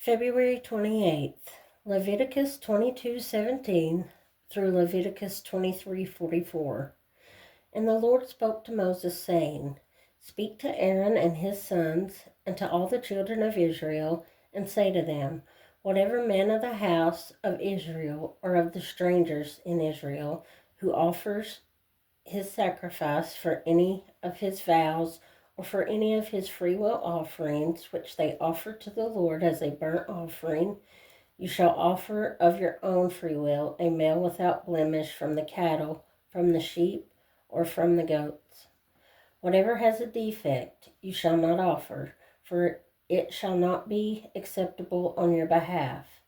February 28th, Leviticus 22:17 through Leviticus 23:44. And the Lord spoke to Moses, saying, Speak to Aaron and his sons, and to all the children of Israel, and say to them, Whatever man of the house of Israel or of the strangers in Israel who offers his sacrifice for any of his vows or for any of his freewill offerings which they offer to the Lord as a burnt offering, you shall offer of your own free will a male without blemish from the cattle, from the sheep, or from the goats. Whatever has a defect you shall not offer, for it shall not be acceptable on your behalf.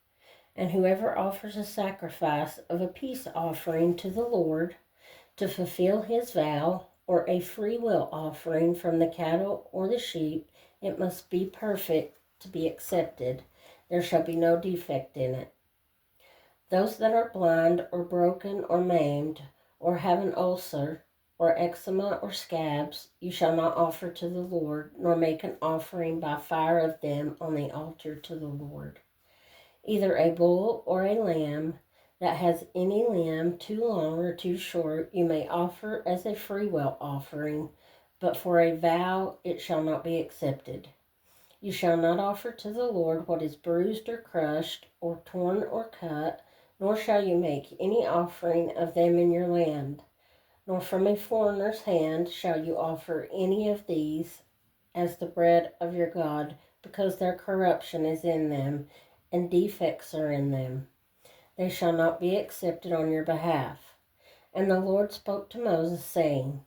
And whoever offers a sacrifice of a peace offering to the Lord, to fulfill his vow, or a free will offering from the cattle or the sheep, it must be perfect to be accepted. There shall be no defect in it. Those that are blind or broken or maimed, or have an ulcer, or eczema or scabs, you shall not offer to the Lord, nor make an offering by fire of them on the altar to the Lord. Either a bull or a lamb that has any limb too long or too short you may offer as a freewill offering, but for a vow it shall not be accepted. You shall not offer to the Lord what is bruised or crushed, or torn or cut, nor shall you make any offering of them in your land. Nor from a foreigner's hand shall you offer any of these as the bread of your God, because their corruption is in them, and defects are in them. They shall not be accepted on your behalf. And the Lord spoke to Moses, saying,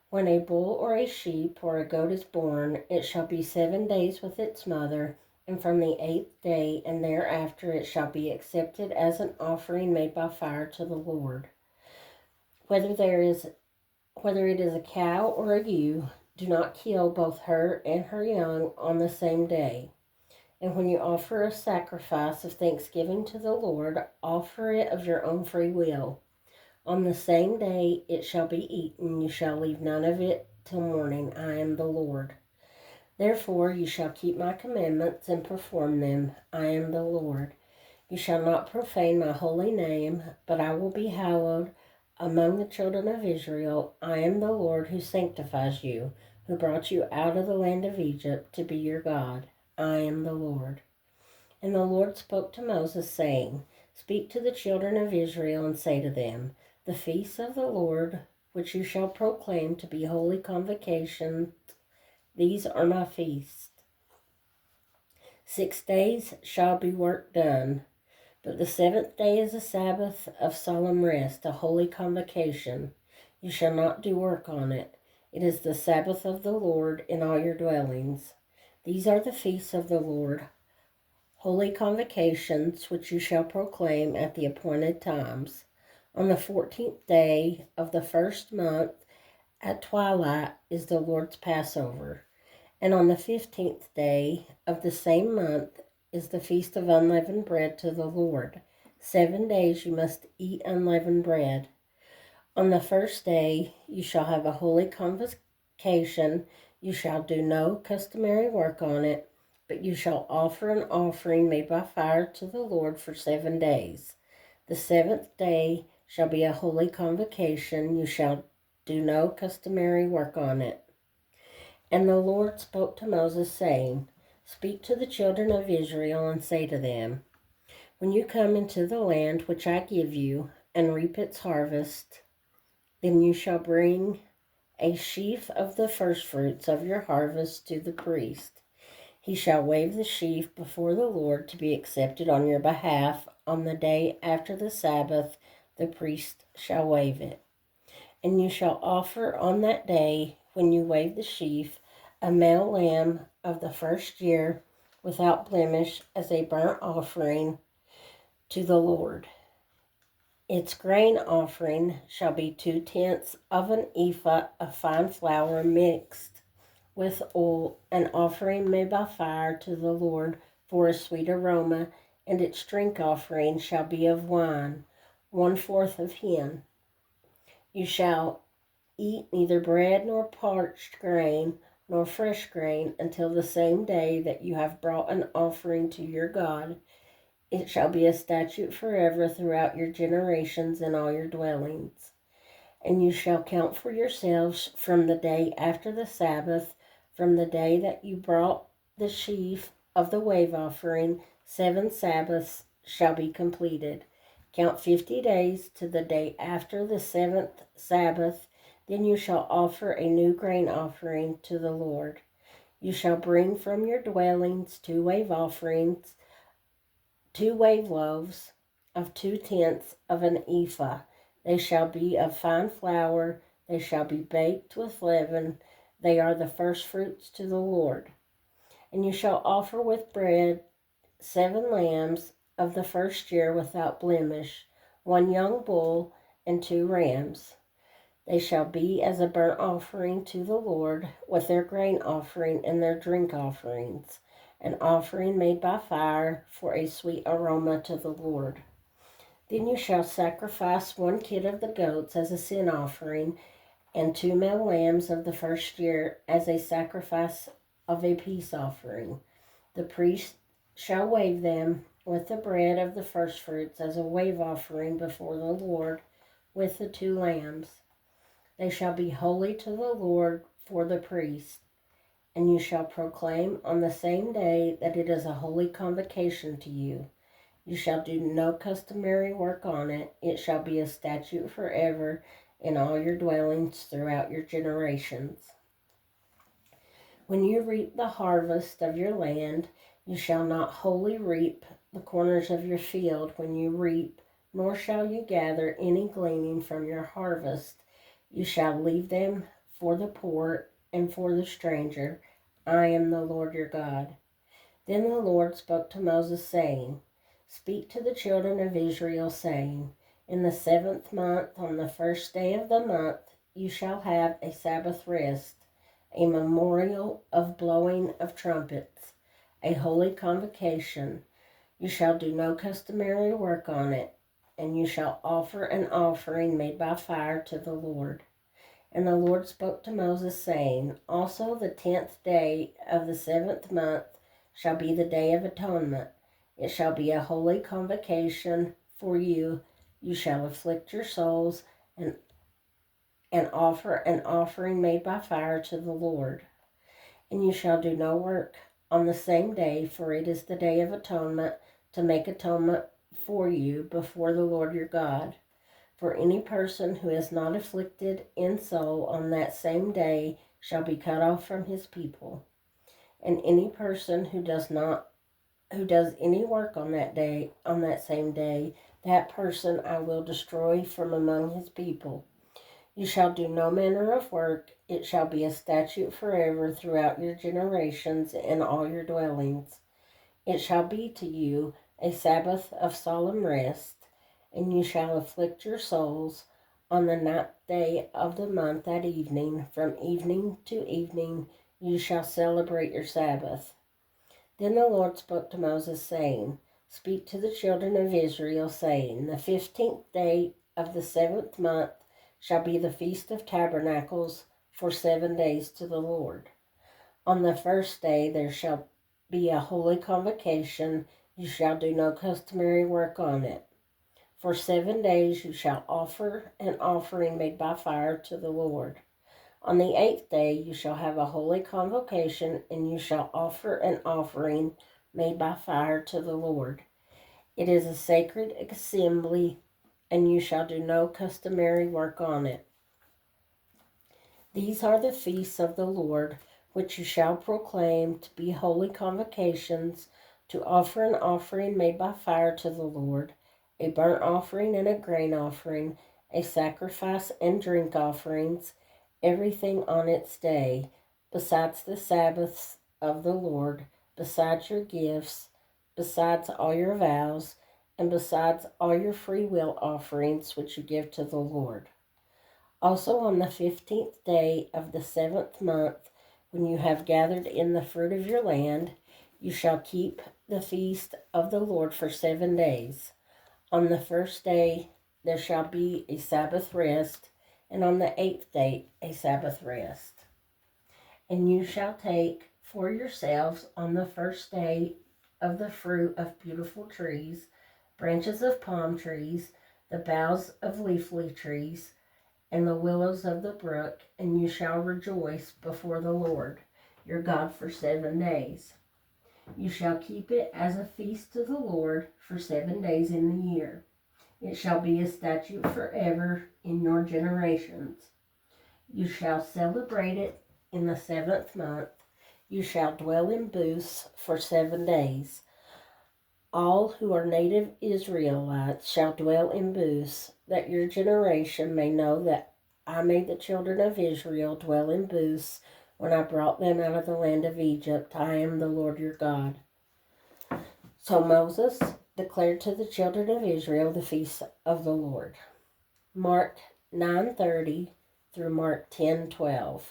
When a bull or a sheep or a goat is born, it shall be 7 days with its mother, and from the 8th day and thereafter it shall be accepted as an offering made by fire to the Lord. Whether it is a cow or a ewe, do not kill both her and her young on the same day. And when you offer a sacrifice of thanksgiving to the Lord, offer it of your own free will. On the same day it shall be eaten, you shall leave none of it till morning. I am the Lord. Therefore you shall keep my commandments and perform them. I am the Lord. You shall not profane my holy name, but I will be hallowed among the children of Israel. I am the Lord who sanctifies you, who brought you out of the land of Egypt to be your God. I am the Lord. And the Lord spoke to Moses, saying, Speak to the children of Israel and say to them, The feasts of the Lord, which you shall proclaim to be holy convocations, these are my feasts. 6 days shall be work done, but the 7th day is a Sabbath of solemn rest, a holy convocation. You shall not do work on it. It is the Sabbath of the Lord in all your dwellings. These are the feasts of the Lord, holy convocations, which you shall proclaim at the appointed times. On the 14th day of the first month at twilight is the Lord's Passover. And on the 15th day of the same month is the feast of unleavened bread to the Lord. 7 days you must eat unleavened bread. On the first day you shall have a holy convocation. You shall do no customary work on it, but you shall offer an offering made by fire to the Lord for 7 days. The 7th day shall be a holy convocation. You shall do no customary work on it. And the Lord spoke to Moses, saying, Speak to the children of Israel and say to them, When you come into the land which I give you, and reap its harvest, then you shall bring a sheaf of the firstfruits of your harvest to the priest. He shall wave the sheaf before the Lord to be accepted on your behalf. On the day after the Sabbath, the priest shall wave it. And you shall offer on that day, when you wave the sheaf, a male lamb of the first year without blemish as a burnt offering to the Lord. Its grain offering shall be 2/10 of an ephah of fine flour mixed with oil, an offering made by fire to the Lord for a sweet aroma, and its drink offering shall be of wine, 1/4 of hin. You shall eat neither bread nor parched grain, nor fresh grain, until the same day that you have brought an offering to your God. It shall be a statute forever throughout your generations in all your dwellings. And you shall count for yourselves from the day after the Sabbath, from the day that you brought the sheaf of the wave offering, 7 Sabbaths shall be completed. Count 50 days to the day after the 7th Sabbath. Then you shall offer a new grain offering to the Lord. You shall bring from your dwellings 2 wave offerings, 2 wave loaves of 2/10 of an ephah. They shall be of fine flour. They shall be baked with leaven. They are the first fruits to the Lord. And you shall offer with bread 7 lambs of the first year without blemish, 1 young bull, and 2 rams. They shall be as a burnt offering to the Lord, with their grain offering and their drink offerings, an offering made by fire for a sweet aroma to the Lord. Then you shall sacrifice 1 kid of the goats as a sin offering, and 2 male lambs of the first year as a sacrifice of a peace offering. The priest shall wave them with the bread of the firstfruits as a wave offering before the Lord with the 2 lambs. They shall be holy to the Lord for the priest. And you shall proclaim on the same day that it is a holy convocation to you. You shall do no customary work on it. It shall be a statute forever in all your dwellings throughout your generations. When you reap the harvest of your land, you shall not wholly reap the corners of your field when you reap, nor shall you gather any gleaning from your harvest. You shall leave them for the poor and for the stranger. I am the Lord your God. Then the Lord spoke to Moses, saying, Speak to the children of Israel, saying, In the 7th month, on the first day of the month, you shall have a Sabbath rest, a memorial of blowing of trumpets, a holy convocation. You shall do no customary work on it, and you shall offer an offering made by fire to the Lord. And the Lord spoke to Moses, saying, Also the 10th day of the 7th month shall be the day of atonement. It shall be a holy convocation for you. You shall afflict your souls and offer an offering made by fire to the Lord. And you shall do no work on the same day, for it is the day of atonement, to make atonement for you before the Lord your God. For any person who is not afflicted in soul on that same day shall be cut off from his people. And any person who does any work on that same day, that person I will destroy from among his people. You shall do no manner of work. It shall be a statute forever throughout your generations in all your dwellings. It shall be to you a Sabbath of solemn rest, and you shall afflict your souls on the 9th day of the month at evening. From evening to evening you shall celebrate your Sabbath. Then the Lord spoke to Moses, saying, Speak to the children of Israel, saying, The 15th day of the 7th month shall be the Feast of Tabernacles for 7 days to the Lord. On the first day there shall be a holy convocation. You shall do no customary work on it. For 7 days you shall offer an offering made by fire to the Lord. On the 8th day you shall have a holy convocation, and you shall offer an offering made by fire to the Lord. It is a sacred assembly, and you shall do no customary work on it. These are the feasts of the Lord, which you shall proclaim to be holy convocations, to offer an offering made by fire to the Lord, a burnt offering and a grain offering, a sacrifice and drink offerings, everything on its day, besides the Sabbaths of the Lord, besides your gifts, besides all your vows, and besides all your free will offerings which you give to the Lord. Also on the 15th day of the 7th month, when you have gathered in the fruit of your land, you shall keep the feast of the Lord for 7 days. On the first day there shall be a Sabbath rest, and on the 8th day a Sabbath rest. And you shall take for yourselves on the first day of the fruit of beautiful trees, branches of palm trees, the boughs of leafy trees, and the willows of the brook, and you shall rejoice before the Lord your God for 7 days. You shall keep it as a feast to the Lord for 7 days in the year. It shall be a statute forever in your generations. You shall celebrate it in the 7th month. You shall dwell in booths for 7 days. All who are native Israelites shall dwell in booths, that your generation may know that I made the children of Israel dwell in booths when I brought them out of the land of Egypt. I am the Lord your God. So Moses declared to the children of Israel the feast of the Lord. Mark 9:30 through Mark 10:12.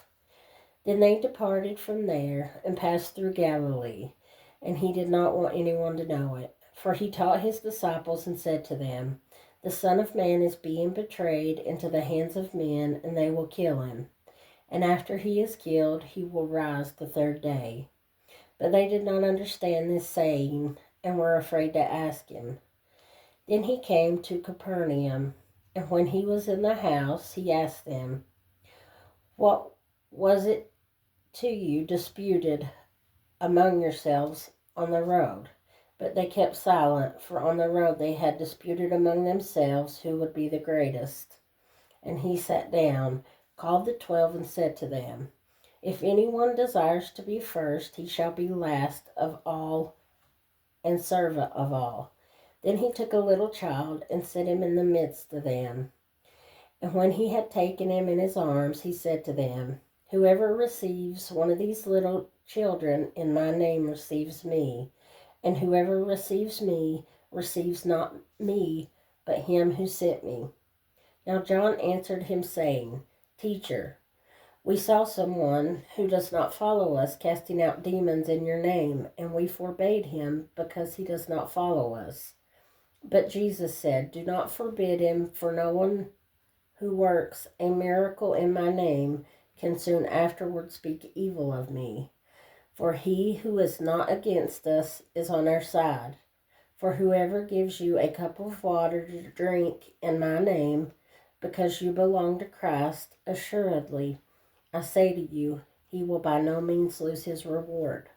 Then they departed from there and passed through Galilee, and he did not want anyone to know it. For he taught his disciples and said to them, the Son of Man is being betrayed into the hands of men, and they will kill him. And after he is killed, he will rise the 3rd day. But they did not understand this saying, and were afraid to ask him. Then he came to Capernaum, and when he was in the house, he asked them, what was it to you disputed among yourselves on the road? But they kept silent, for on the road they had disputed among themselves who would be the greatest. And he sat down, called the 12, and said to them, if anyone desires to be first, he shall be last of all and servant of all. Then he took a little child and set him in the midst of them. And when he had taken him in his arms, he said to them, whoever receives one of these little children in my name receives me, and whoever receives me receives not me, but him who sent me. Now John answered him, saying, Teacher, we saw someone who does not follow us casting out demons in your name, and we forbade him because he does not follow us. But Jesus said, do not forbid him, for no one who works a miracle in my name can soon afterward speak evil of me. For he who is not against us is on our side. For whoever gives you a cup of water to drink in my name, because you belong to Christ, assuredly, I say to you, he will by no means lose his reward.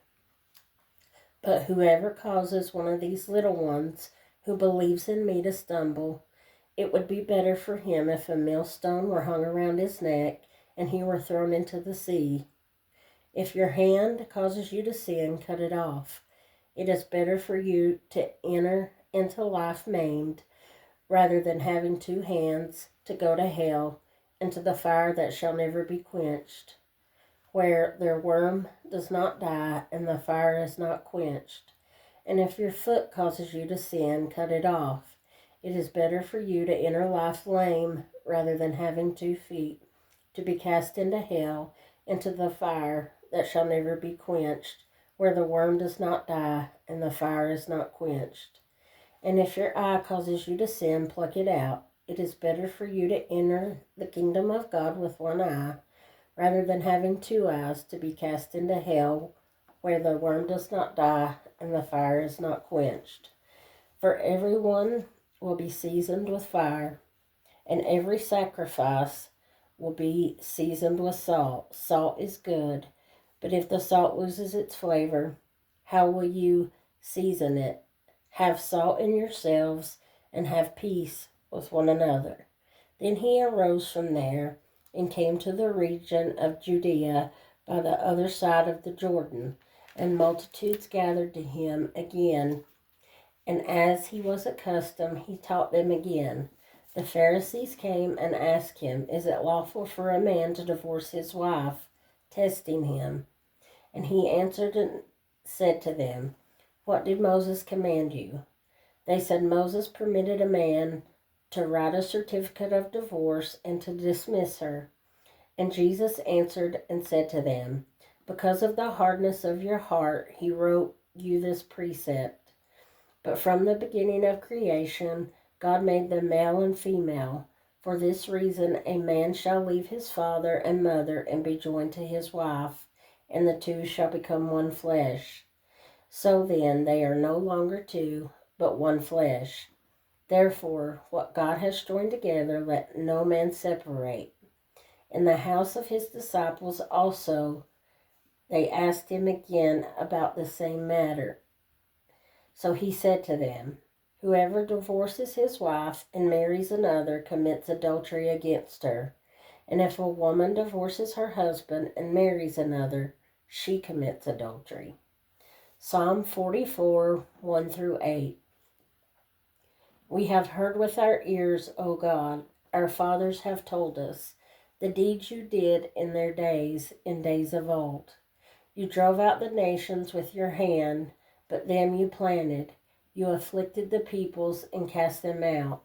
But whoever causes one of these little ones who believes in me to stumble, it would be better for him if a millstone were hung around his neck and he were thrown into the sea. If your hand causes you to sin, cut it off. It is better for you to enter into life maimed, rather than having 2 hands to go to hell, into the fire that shall never be quenched, where their worm does not die and the fire is not quenched. And if your foot causes you to sin, cut it off. It is better for you to enter life lame, rather than having 2 feet, to be cast into hell, into the fire that shall never be quenched, where the worm does not die and the fire is not quenched. And if your eye causes you to sin, pluck it out. It is better for you to enter the kingdom of God with 1 eye, rather than having 2 eyes, to be cast into hell, where the worm does not die and the fire is not quenched. For everyone will be seasoned with fire, and every sacrifice will be seasoned with salt. Salt is good, but if the salt loses its flavor, how will you season it? Have salt in yourselves, and have peace with one another. Then he arose from there and came to the region of Judea by the other side of the Jordan, and multitudes gathered to him again, and as he was accustomed, he taught them again. The Pharisees came and asked him, is it lawful for a man to divorce his wife, testing him? And he answered and said to them, what did Moses command you? They said, Moses permitted a man to write a certificate of divorce and to dismiss her. And Jesus answered and said to them, because of the hardness of your heart, he wrote you this precept. But from the beginning of creation, God made them male and female. For this reason, a man shall leave his father and mother and be joined to his wife, and the two shall become one flesh. So then they are no longer two, but one flesh. Therefore, what God has joined together, let no man separate. In the house of his disciples also, they asked him again about the same matter. So he said to them, whoever divorces his wife and marries another commits adultery against her. And if a woman divorces her husband and marries another, she commits adultery. Psalm 44, 1 through 8. We have heard with our ears, O God, our fathers have told us, the deeds you did in their days, in days of old. You drove out the nations with your hand, but them you planted. You afflicted the peoples and cast them out.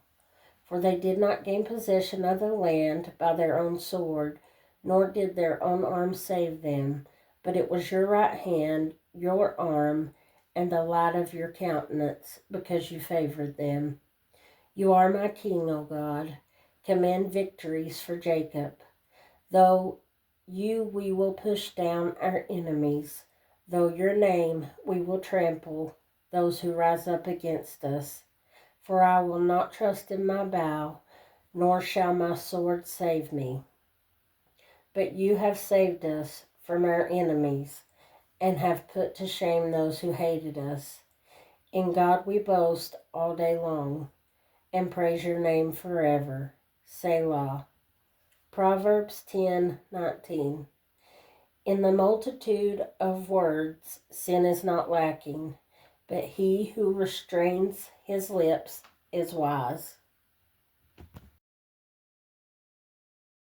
For they did not gain possession of the land by their own sword, nor did their own arm save them. But it was your right hand, your arm, and the light of your countenance, because you favored them. You are my king, O God. Command victories for Jacob. Though you we will push down our enemies. Though your name we will trample those who rise up against us. For I will not trust in my bow, nor shall my sword save me. But you have saved us from our enemies, and have put to shame those who hated us. In God we boast all day long, and praise your name forever. Selah. Proverbs 10:19. In the multitude of words sin is not lacking, but he who restrains his lips is wise.